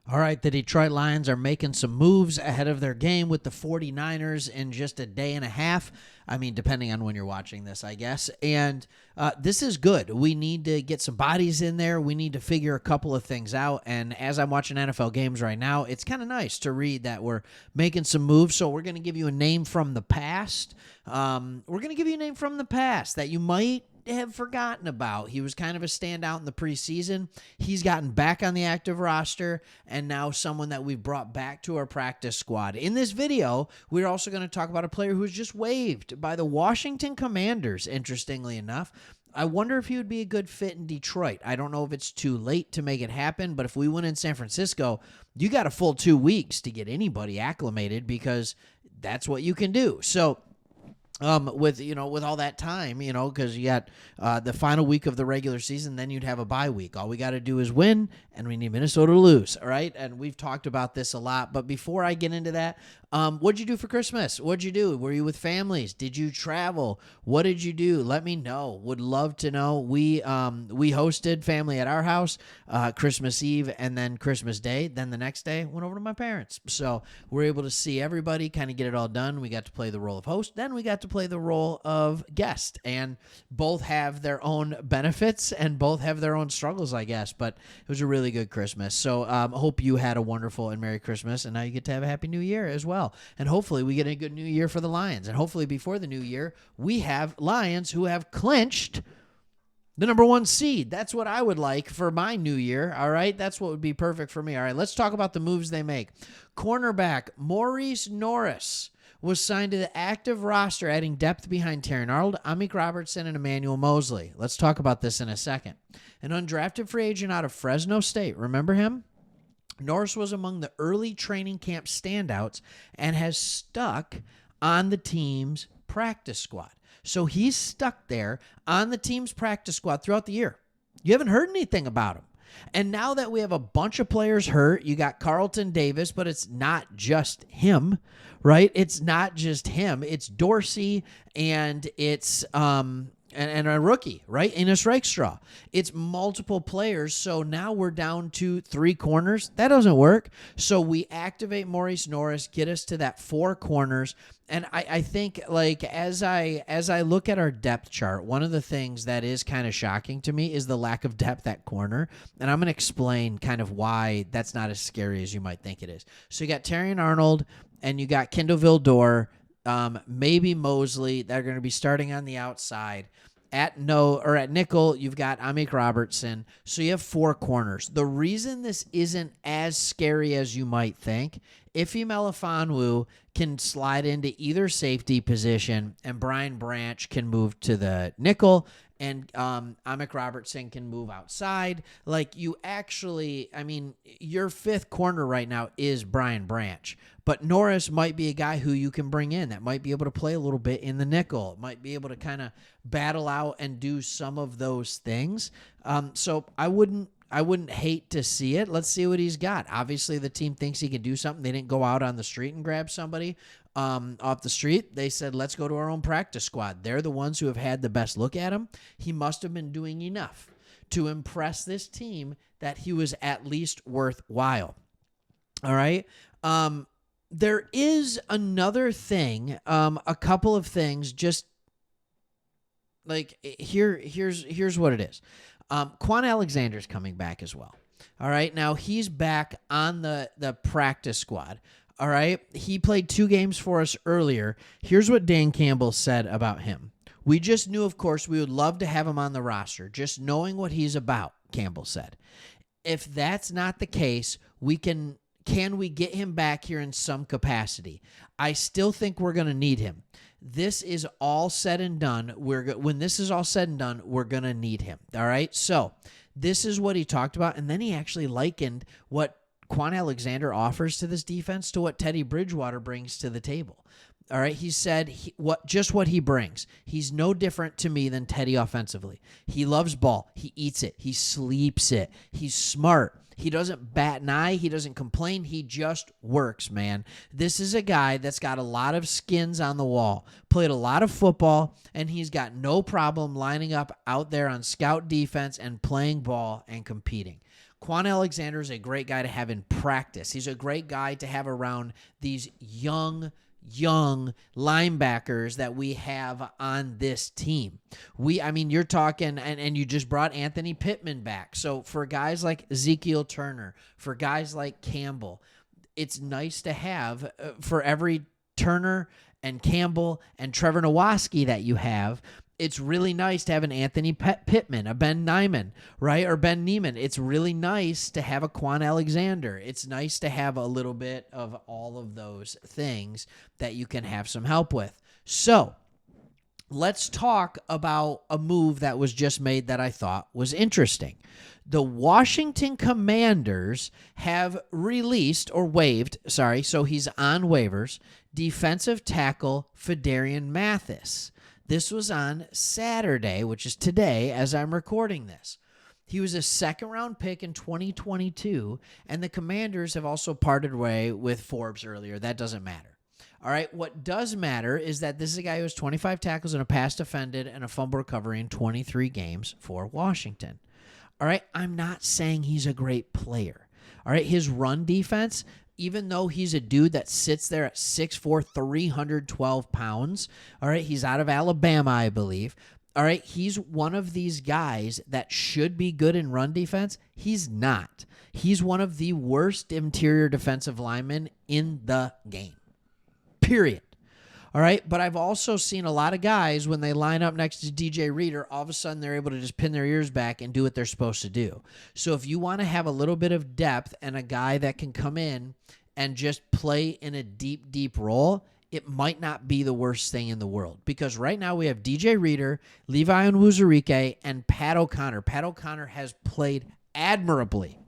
All right, the Detroit Lions are making some moves ahead of their game with the 49ers in just a day and a half. I mean, depending on when you're watching this, I guess. And this is good. We need to get some bodies in there. We need to figure a couple of things out. And as I'm watching NFL games right now, it's kind of nice to read that we're making some moves. So we're going to give you a name from the past. That you might have forgotten about. He was kind of a standout in the preseason. He's gotten back on the active roster and now someone that we've brought back to our practice squad. In this video, we're also going to talk about a player who was just waived by the Washington Commanders, interestingly enough. I wonder if he would be a good fit in Detroit. I don't know if it's too late to make it happen, but if we win in San Francisco, you got a full 2 weeks to get anybody acclimated because that's what you can do. So with all that time, because you got the final week of the regular season, then you'd have a bye week. All we got to do is win, and we need Minnesota to lose, all right? And we've talked about this a lot, but before I get into that, what'd you do for Christmas? What'd you do? Were you with families? Did you travel? What did you do? Let me know. Would love to know. We hosted family at our house Christmas Eve and then Christmas Day. Then the next day, went over to my parents. So we're able to see everybody, kind of get it all done. We got to play the role of host. Then we got to play the role of guest, and both have their own benefits and both have their own struggles, I guess, but it was a really good Christmas. So hope you had a wonderful and Merry Christmas, and now you get to have a Happy New Year as well. And hopefully we get a good New Year for the Lions, and hopefully before the New Year we have Lions who have clinched the number 1 seed. That's what I would like for my New Year, all right? That's what would be perfect for me. All right, let's talk about the moves they make. Cornerback Maurice Norris was signed to the active roster, adding depth behind Terry Arnold, Amik Robertson, and Emmanuel Mosley. Let's talk about this in a second. An undrafted free agent out of Fresno State. Remember him? Norris was among the early training camp standouts and has stuck on the team's practice squad. So he's stuck there on the team's practice squad throughout the year. You haven't heard anything about him. And now that we have a bunch of players hurt, you got Carlton Davis, but it's not just him, right? It's not just him. It's Dorsey and it's and a rookie, right? Enos Rakestraw. It's multiple players. So now we're down to 3 corners. That doesn't work. So we activate Maurice Norris, get us to that 4 corners. And I think, like, as I look at our depth chart, one of the things that is kind of shocking to me is the lack of depth at corner. And I'm going to explain kind of why that's not as scary as you might think it is. So you got Terrion Arnold and you got Kendall Vildor, maybe Mosley. They're going to be starting on the outside. At nickel, you've got Amik Robertson. So you have 4 corners. The reason this isn't as scary as you might think, Ife Melifonwu can slide into either safety position, and Brian Branch can move to the nickel, and Amik Robertson can move outside. Like, you actually, I mean, your 5th corner right now is Brian Branch. But Norris might be a guy who you can bring in that might be able to play a little bit in the nickel, might be able to kind of battle out and do some of those things. So I wouldn't hate to see it. Let's see what he's got. Obviously, the team thinks he can do something. They didn't go out on the street and grab somebody off the street. They said, let's go to our own practice squad. They're the ones who have had the best look at him. He must have been doing enough to impress this team that he was at least worthwhile. All right. There is another thing, a couple of things, just like here's what it is. Quan Alexander's coming back as well. All right. Now he's back on the practice squad. All right. He played 2 games for us earlier. Here's what Dan Campbell said about him. We just knew, of course, we would love to have him on the roster, just knowing what he's about, Campbell said. If that's not the case, can we get him back here in some capacity? I still think we're going to need him. This is all said and done. When this is all said and done, we're going to need him. All right? So this is what he talked about, and then he actually likened what Quan Alexander offers to this defense to what Teddy Bridgewater brings to the table. All right, he said what he brings. He's no different to me than Teddy offensively. He loves ball. He eats it. He sleeps it. He's smart. He doesn't bat an eye. He doesn't complain. He just works, man. This is a guy that's got a lot of skins on the wall, played a lot of football, and he's got no problem lining up out there on scout defense and playing ball and competing. Quan Alexander is a great guy to have in practice. He's a great guy to have around these young linebackers that we have on this team. You're talking, and you just brought Anthony Pittman back. So for guys like Ezekiel Turner, for guys like Campbell, it's nice to have for every Turner and Campbell and Trevor Nowaski that you have. It's really nice to have an Anthony Pittman, a Ben Nyman, right? Or Ben Neiman. It's really nice to have a Quan Alexander. It's nice to have a little bit of all of those things that you can have some help with. So let's talk about a move that was just made that I thought was interesting. The Washington Commanders have released or waived, so he's on waivers, defensive tackle Phidarian Mathis. This was on Saturday, which is today as I'm recording this. He was a second-round pick in 2022, and the Commanders have also parted way with Forbes earlier. That doesn't matter. All right, what does matter is that this is a guy who has 25 tackles and a pass defended and a fumble recovery in 23 games for Washington. All right, I'm not saying he's a great player. All right, his run defense, even though he's a dude that sits there at 6'4", 312 pounds, all right, he's out of Alabama, I believe. All right, he's one of these guys that should be good in run defense. He's not. He's one of the worst interior defensive linemen in the game, period. All right, but I've also seen a lot of guys, when they line up next to DJ Reader, all of a sudden they're able to just pin their ears back and do what they're supposed to do. So if you want to have a little bit of depth and a guy that can come in and just play in a deep role, it might not be the worst thing in the world. Because right now we have DJ Reader, Levi Onwuzurike, and Pat O'Connor. Pat O'Connor has played admirably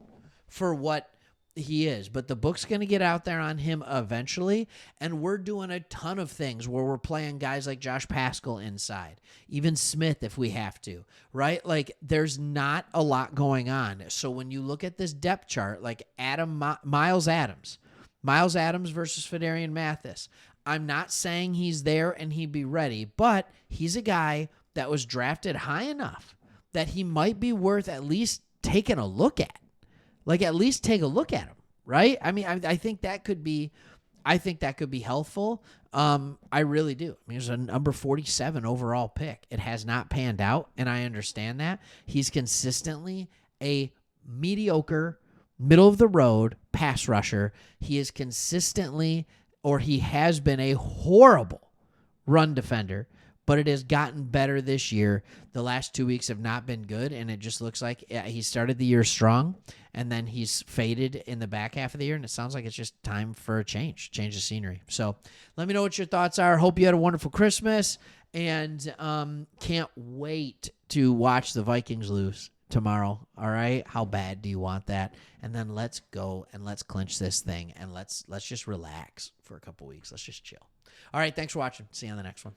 for what he is, but the book's going to get out there on him eventually, and we're doing a ton of things where we're playing guys like Josh Paschal inside, even Smith if we have to, right? Like, there's not a lot going on. So when you look at this depth chart, like Miles Adams versus Phidarian Mathis, I'm not saying he's there and he'd be ready, but he's a guy that was drafted high enough that he might be worth at least taking a look at. Like, at least take a look at him, right? I mean, I think that could be helpful. I really do. I mean, he's a number 47 overall pick. It has not panned out, and I understand that. He's consistently a mediocre, middle-of-the-road pass rusher. He is consistently, or he has been, a horrible run defender, but it has gotten better this year. The last 2 weeks have not been good, and it just looks like he started the year strong, and then he's faded in the back half of the year, and it sounds like it's just time for a change of scenery. So let me know what your thoughts are. Hope you had a wonderful Christmas, and can't wait to watch the Vikings lose tomorrow. All right? How bad do you want that? And then let's go and let's clinch this thing, and let's just relax for a couple weeks. Let's just chill. All right, thanks for watching. See you on the next one.